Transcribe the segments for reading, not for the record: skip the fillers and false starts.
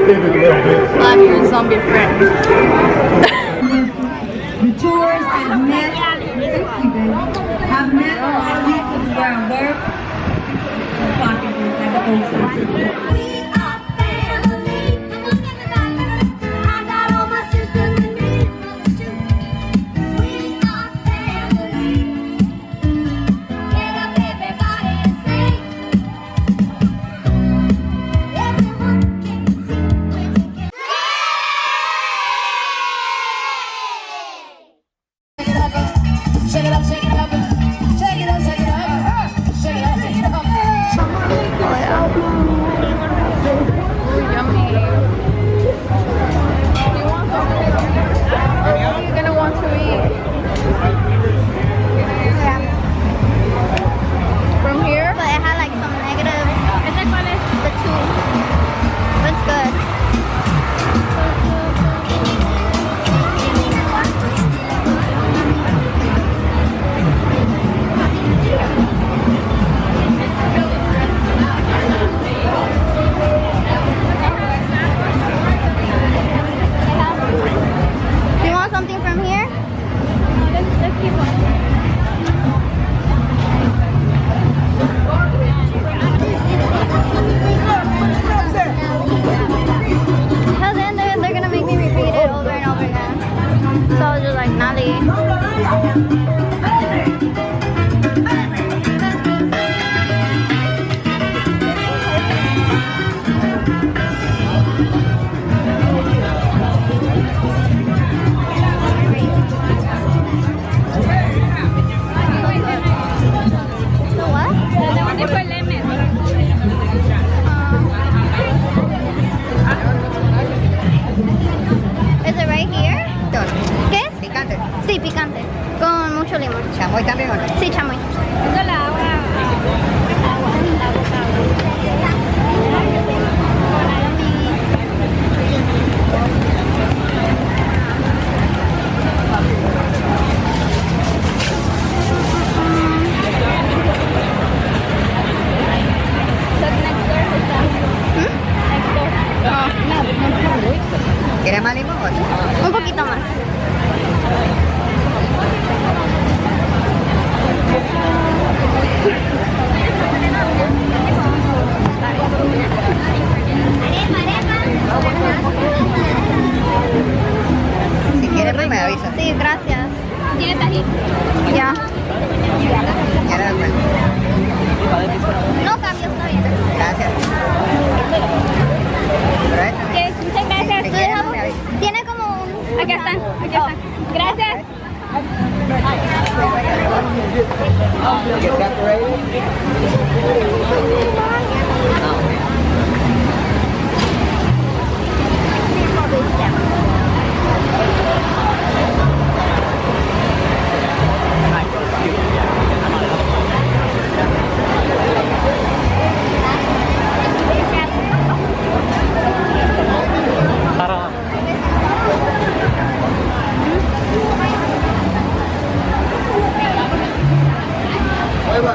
I'm your zombie friend. The tours have met all week with the groundwork. We are family. I got all my sisters with me too. We are family. Get up, everybody, and sing. Everyone can sing when together. Shake it up, shake it up, shake it up, shake it up, shake it up, shake it up. Ooh, yummy. You're gonna want to eat. From here? But it had like some negative. The two. That's good. Do you want something from here? Let's keep Hell, then they're gonna make me repeat it over and over again. So I was just like, Nali. The what? Is it right here? ¿Qué es? Picante. Sí, picante. Con mucho limón. ¿Chamoy también o no? Sí, chamoy. ¿Quieres más limón o no? Un poquito más. Si quieres más me avisas. Sí, gracias. ¿Tiene tajín? Ya. Ya lo después. No cambio, está bien. Gracias. Provecho. Muchas gracias. Si ¿Tú quieres dejas? más me avisas. Tiene como un... Aquí están, aquí están. Gracias. Get separated. Ahí va.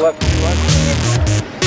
left.